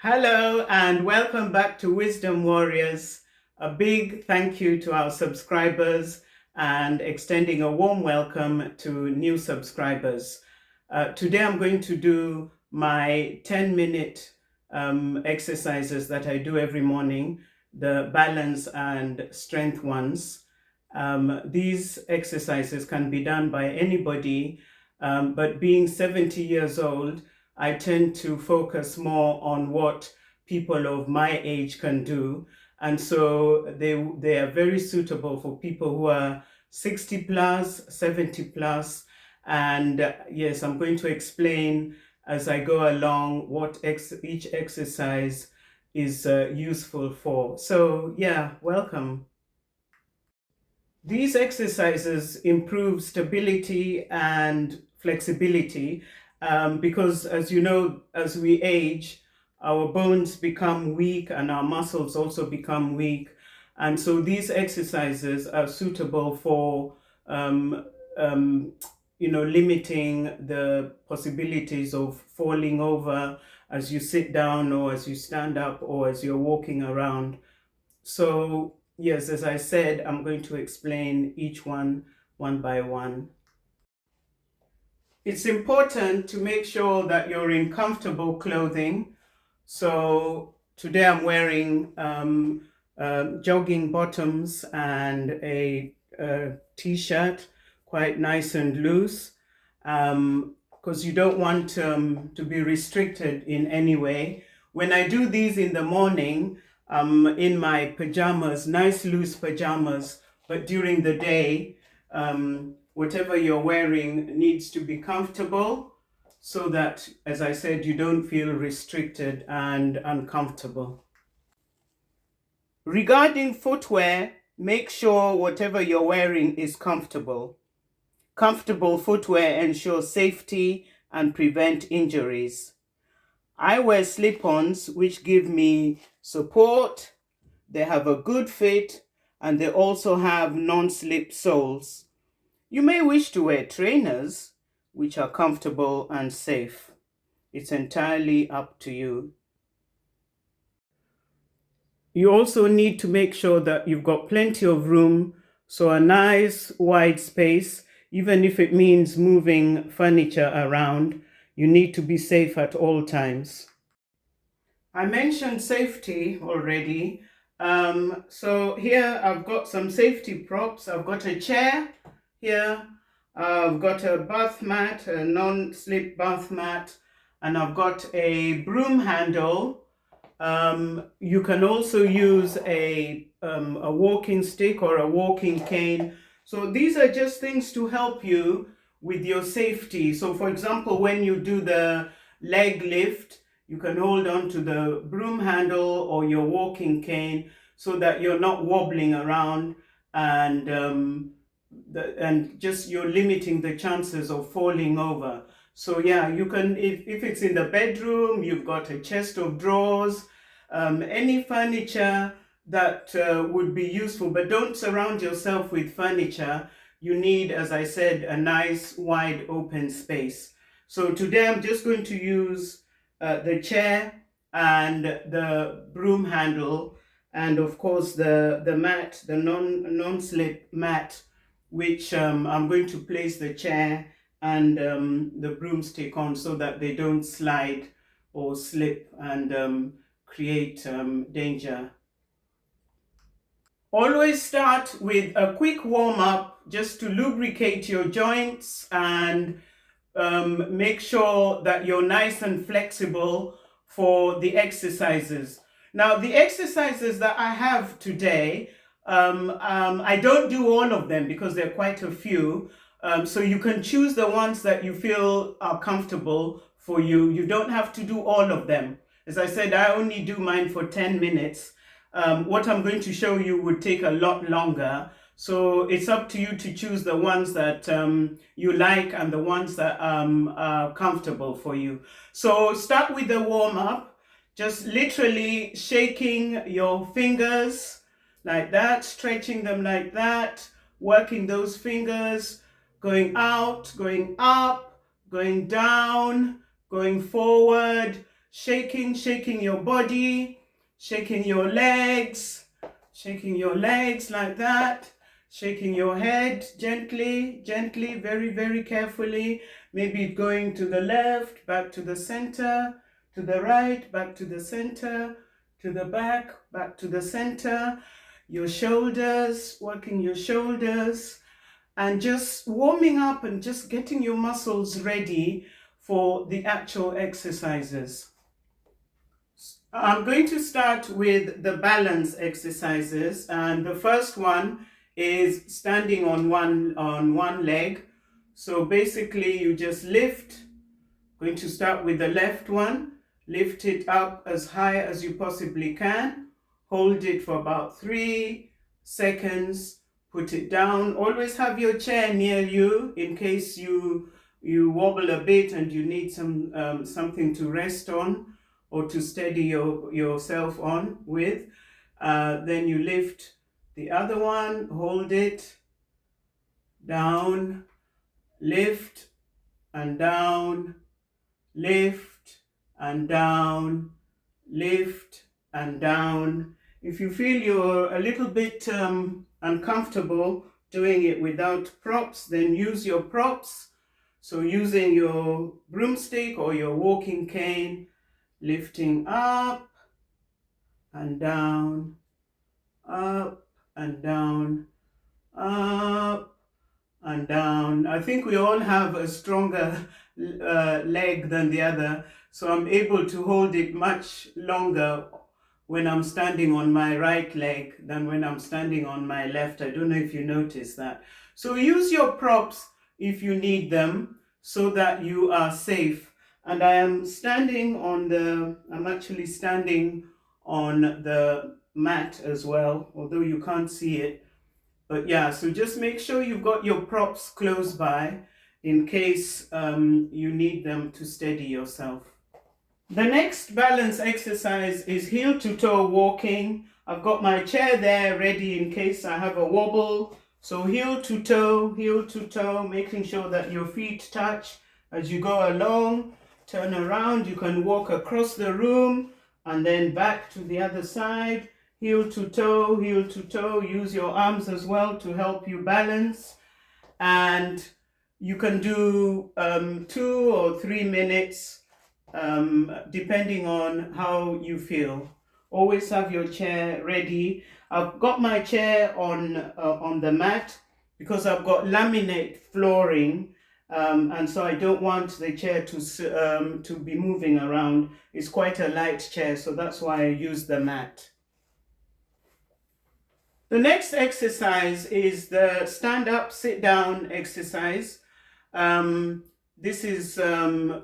Hello and welcome back to Wisdom Warriors. A big thank you to our subscribers and extending a warm welcome to new subscribers. Today I'm going to do my 10-minute exercises that I do every morning, the balance and strength ones. These exercises can be done by anybody, but being 70 years old, I tend to focus more on what people of my age can do. And so they are very suitable for people who are 60 plus, 70 plus. And yes, I'm going to explain as I go along what each exercise is useful for. So yeah, welcome. These exercises improve stability and flexibility because, as you know, as we age, our bones become weak and our muscles also become weak. And so these exercises are suitable for, um, um, limiting the possibilities of falling over as you sit down or as you stand up or as you're walking around. So yes, as I said, I'm going to explain each one by one. It's important to make sure that you're in comfortable clothing. So today I'm wearing jogging bottoms and a t-shirt, quite nice and loose, because you don't want to be restricted in any way. When I do these in the morning, in my pajamas, nice loose pajamas, but during the day, whatever you're wearing needs to be comfortable so that, as I said, you don't feel restricted and uncomfortable. Regarding footwear, make sure whatever you're wearing is comfortable. Comfortable footwear ensures safety and prevent injuries. I wear slip-ons which give me support, they have a good fit, and they also have non-slip soles. You may wish to wear trainers which are comfortable and safe. It's entirely up to you. You also need to make sure that you've got plenty of room, so a nice wide space, even if it means moving furniture around, you need to be safe at all times. I mentioned safety already. So here I've got some safety props. I've got a chair here. I've got a bath mat, a non-slip bath mat, and I've got a broom handle. You can also use a walking stick or a walking cane. So these are just things to help you with your safety. So for example, when you do the leg lift, you can hold on to the broom handle or your walking cane so that you're not wobbling around and just you're limiting the chances of falling over. So yeah, you can, if it's in the bedroom, you've got a chest of drawers, any furniture that would be useful, but don't surround yourself with furniture. You need, as I said, a nice wide open space. So today I'm just going to use the chair and the broom handle, and of course the mat, the non-slip mat, which I'm going to place the chair and the broomstick on so that they don't slide or slip and create danger. Always start with a quick warm-up just to lubricate your joints and make sure that you're nice and flexible for the exercises. Now, the exercises that I have today, I don't do all of them because there are quite a few. So you can choose the ones that you feel are comfortable for you. You don't have to do all of them. As I said, I only do mine for 10 minutes. What I'm going to show you would take a lot longer. So it's up to you to choose the ones that you like and the ones that are comfortable for you. So start with the warm-up, just literally shaking your fingers like that, stretching them like that, working those fingers, going out, going up, going down, going forward, shaking your body, shaking your legs like that, shaking your head gently, very, very carefully. Maybe going to the left, back to the center, to the right, back to the center, to the back to the center. Your shoulders, working your shoulders, and just warming up and just getting your muscles ready for the actual exercises. I'm going to start with the balance exercises, and the first one is standing on one leg. So basically you just lift. Going to start with the left one. Lift it up as high as you possibly can. Hold it for about 3 seconds. Put it down. Always have your chair near you in case you wobble a bit and you need something to rest on or to steady yourself on with. Then you lift the other one, hold it, down, lift and down, lift and down, lift and down. If you feel you're a little bit uncomfortable doing it without props, then use your props. So using your broomstick or your walking cane, lifting up and down, up and down, up and down. I think we all have a stronger leg than the other, so I'm able to hold it much longer when I'm standing on my right leg than when I'm standing on my left. I don't know if you notice that. So use your props if you need them so that you are safe. And I am standing on I'm actually standing on the mat as well, although you can't see it. But yeah, so just make sure you've got your props close by in case you need them to steady yourself. The next balance exercise is heel to toe walking. I've got my chair there ready in case I have a wobble. So heel to toe, making sure that your feet touch as you go along. Turn around, you can walk across the room and then back to the other side. Heel to toe, use your arms as well to help you balance. And you can do 2 or 3 minutes depending on how you feel. Always have your chair ready. I've got my chair on the mat because I've got laminate flooring, and so I don't want the chair to be moving around. It's quite a light chair, so that's why I use the mat. The next exercise is the stand up, sit down exercise. This is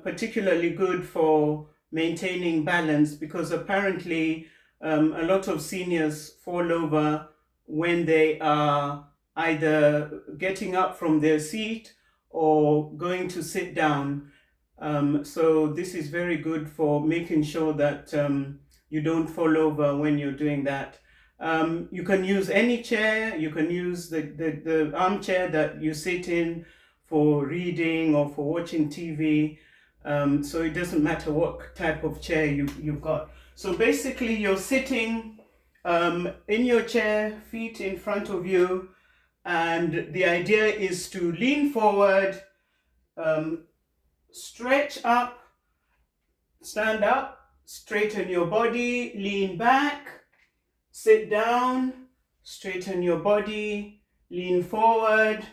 particularly good for maintaining balance because apparently a lot of seniors fall over when they are either getting up from their seat or going to sit down. So this is very good for making sure that you don't fall over when you're doing that. You can use any chair. You can use the armchair that you sit in for reading or for watching TV. So it doesn't matter what type of chair you've got. So basically you're sitting in your chair, feet in front of you, and the idea is to lean forward, stretch up, stand up, straighten your body, lean back, sit down, straighten your body, lean forward,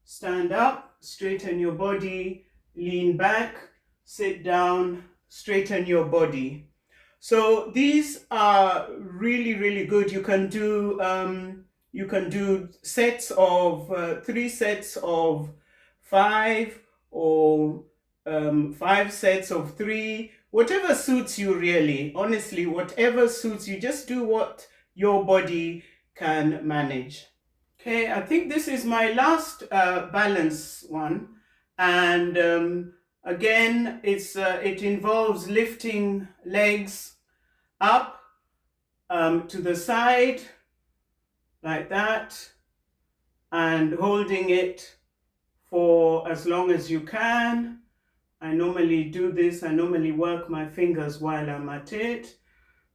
stand up, straighten your body, lean back, sit down, straighten your body. So these are really, really good. You can do sets of 3 sets of 5 or 5 sets of 3, whatever suits you really. Honestly, whatever suits you, just do what your body can manage. Okay, I think this is my last balance one, and again it involves lifting legs up to the side like that and holding it for as long as you can, I normally do this. I normally work my fingers while I'm at it.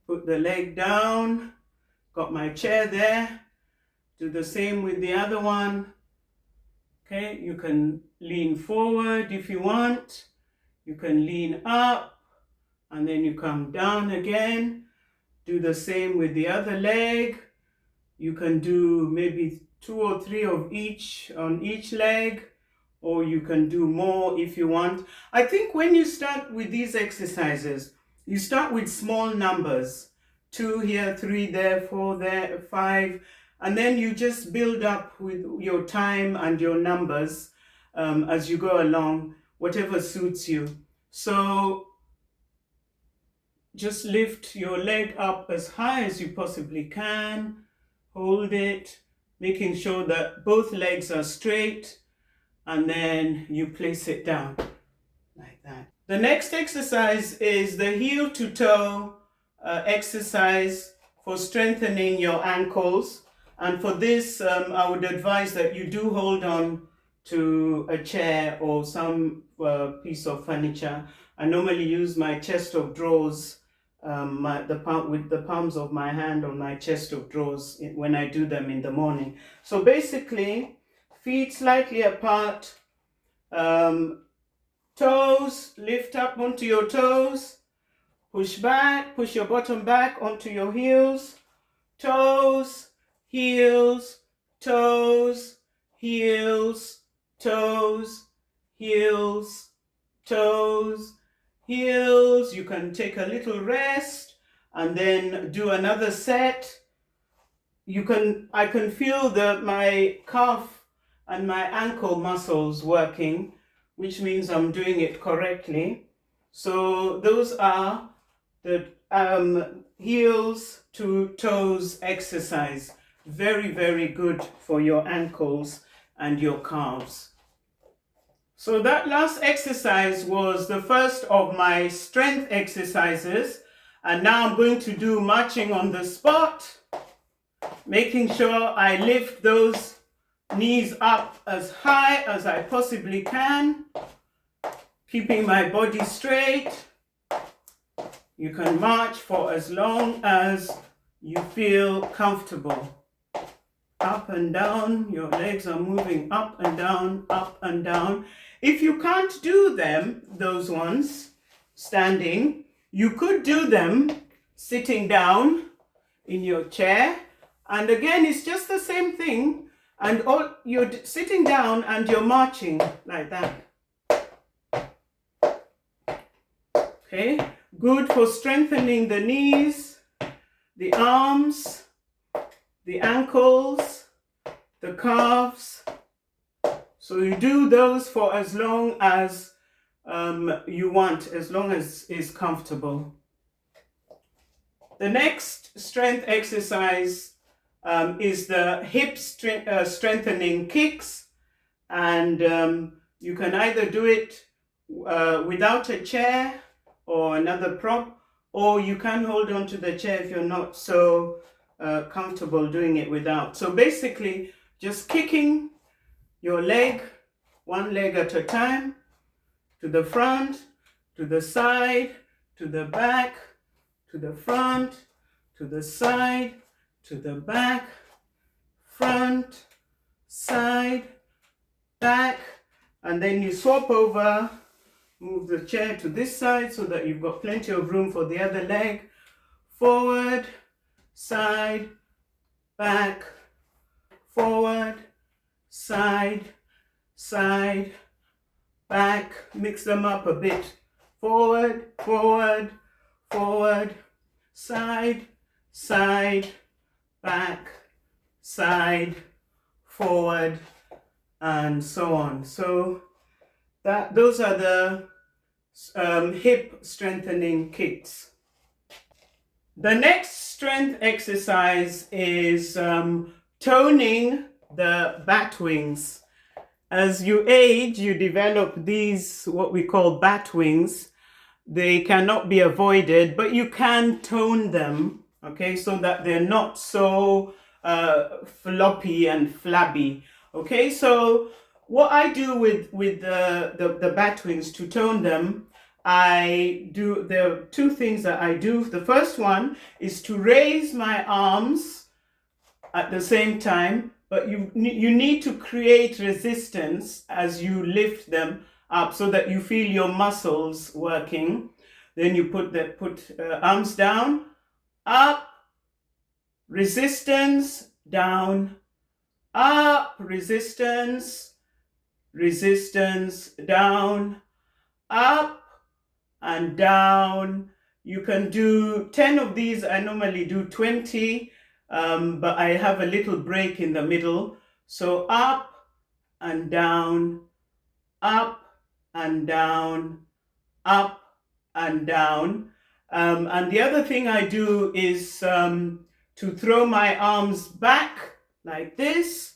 Put the leg down, got my chair there. Do the same with the other one. Okay, you can lean forward if you want. You can lean up and then you come down again. Do the same with the other leg. You can do maybe 2 or 3 of each on each leg, or you can do more if you want. I think when you start with these exercises, you start with small numbers. 2 here, 3 there, 4 there, 5, and then you just build up with your time and your numbers as you go along, whatever suits you. So just lift your leg up as high as you possibly can. Hold it, making sure that both legs are straight, and then you place it down like that. The next exercise is the heel to toe exercise for strengthening your ankles. And for this, I would advise that you do hold on to a chair or some piece of furniture. I normally use my chest of drawers, with the palms of my hand on my chest of drawers when I do them in the morning. So basically, feet slightly apart, toes, lift up onto your toes, push back, push your bottom back onto your heels, toes, heels, toes, heels, toes, heels, toes, heels. You can take a little rest and then do another set. I can feel my calf and my ankle muscles working, which means I'm doing it correctly. So those are the heels to toes exercise. Very, very good for your ankles and your calves. So that last exercise was the first of my strength exercises. And now I'm going to do marching on the spot, making sure I lift those knees up as high as I possibly can, keeping my body straight. You can march for as long as you feel comfortable. Up and down, your legs are moving up and down, up and down. If you can't do those ones, standing, you could do them sitting down in your chair. And again, it's just the same thing. And you're sitting down and you're marching like that. Okay, good for strengthening the knees, the arms, the ankles, the calves. So you do those for as long as you want, as long as it's comfortable. The next strength exercise is the hip strengthening kicks, and you can either do it without a chair or another prop, or you can hold on to the chair if you're not so comfortable doing it without. So basically, just kicking your leg, one leg at a time, to the front, to the side, to the back, to the front, to the side, to the back, front, side, back, and then you swap over, move the chair to this side so that you've got plenty of room for the other leg, forward, side, back, forward, side, side, back, mix them up a bit, forward, forward, forward, side, side, back, side, forward, and so on. So those are the hip strengthening kicks. The next strength exercise is toning the bat wings. As you age, you develop these, what we call bat wings. They cannot be avoided, but you can tone them, okay, so that they're not so floppy and flabby. Okay, so what I do with the bat wings to tone them, there are two things that I do. The first one is to raise my arms at the same time, but you need to create resistance as you lift them up so that you feel your muscles working. Then you put arms down, up, resistance, down, up, resistance, resistance, down, up and down. You can do 10 of these. I normally do 20, but I have a little break in the middle. So up and down, up and down, up and down. And the other thing I do is to throw my arms back like this.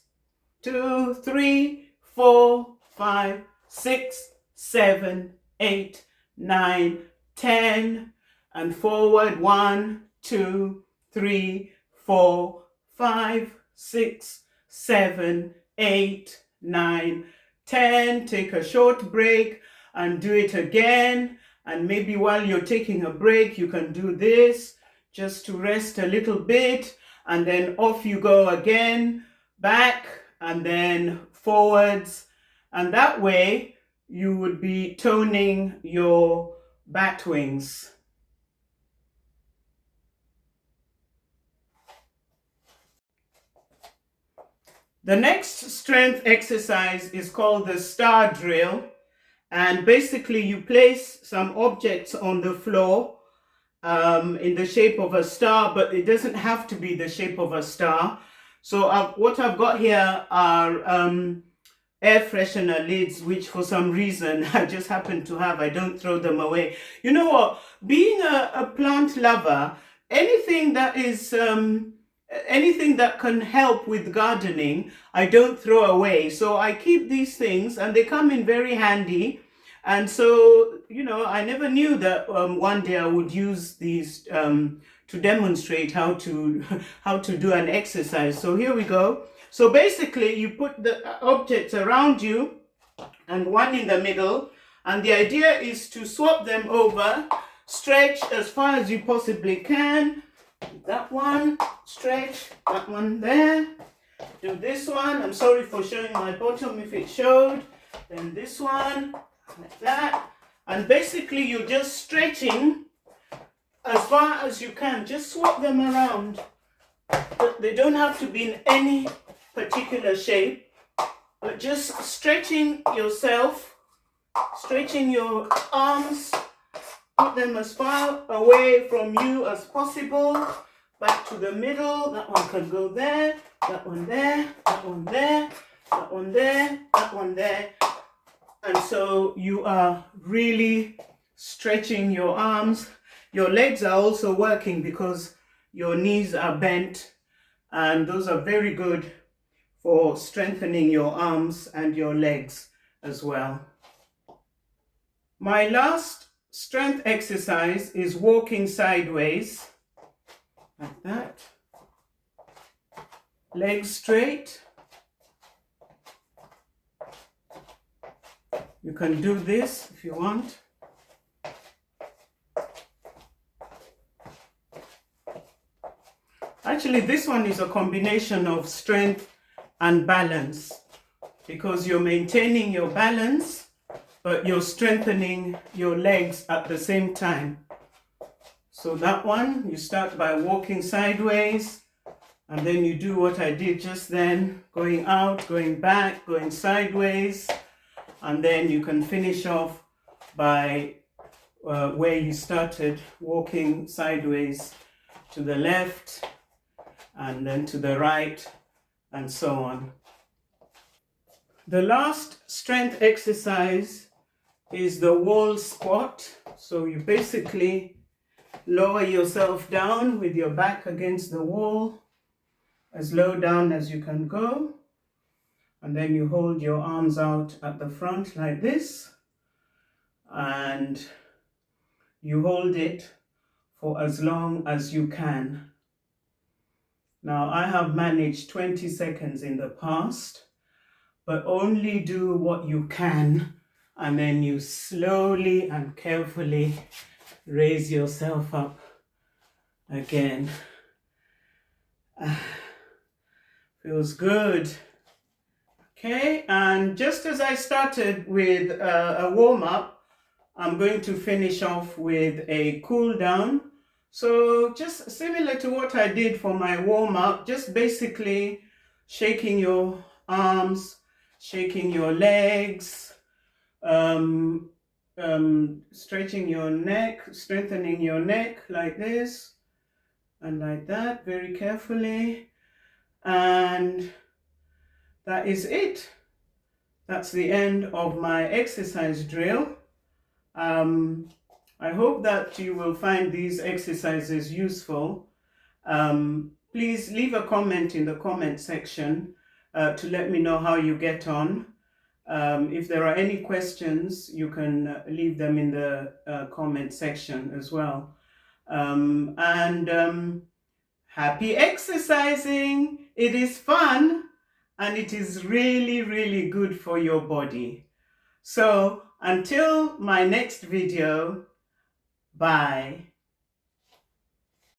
2, 3, 4, 5, 6, 7, 8, 9, 10, and forward. 1, 2, 3, 4, 5, 6, 7, 8, 9, 10. Take a short break and do it again. And maybe while you're taking a break, you can do this just to rest a little bit, and then off you go again, back and then forwards. And that way you would be toning your bat wings. The next strength exercise is called the star drill. And basically you place some objects on the floor in the shape of a star, but it doesn't have to be the shape of a star. So what I've got here are air freshener lids, which for some reason I just happen to have. I don't throw them away. You know what? Being a plant lover, anything that is anything that can help with gardening, I don't throw away. So I keep these things, and they come in very handy. And so, you know, I never knew that one day I would use these to demonstrate how to do an exercise. So here we go. So basically you put the objects around you and one in the middle, and the idea is to swap them over, stretch as far as you possibly can. That one, stretch, that one there. Do this one. I'm sorry for showing my bottom if it showed. Then this one, like that. And basically you're just stretching as far as you can. Just swap them around. But they don't have to be in any particular shape, but just stretching yourself, stretching your arms. Put them as far away from you as possible. Back to the middle. That one can go there. That one there. That one there. That one there. That one there. And so you are really stretching your arms. Your legs are also working because your knees are bent. And those are very good for strengthening your arms and your legs as well. My last strength exercise is walking sideways, like that. Legs straight. You can do this if you want. Actually, this one is a combination of strength and balance, because you're maintaining your balance but you're strengthening your legs at the same time. So that one, you start by walking sideways, and then you do what I did just then, going out, going back, going sideways, and then you can finish off by where you started, walking sideways to the left and then to the right, and so on. The last strength exercise is the wall squat. So you basically lower yourself down with your back against the wall, as low down as you can go, and then you hold your arms out at the front like this, and you hold it for as long as you can. Now I have managed 20 seconds in the past, but only do what you can, and then you slowly and carefully raise yourself up again. Feels good. Okay, and just as I started with a warm-up, I'm going to finish off with a cool down. So just similar to what I did for my warm-up, just basically shaking your arms, shaking your legs, stretching your neck, strengthening your neck like this and like that, very carefully. And that is it. That's the end of my exercise drill. I hope that you will find these exercises useful. Please leave a comment in the comment section to let me know how you get on. If there are any questions, you can leave them in the comment section as well. Happy exercising! It is fun and it is really, really good for your body. So until my next video, bye.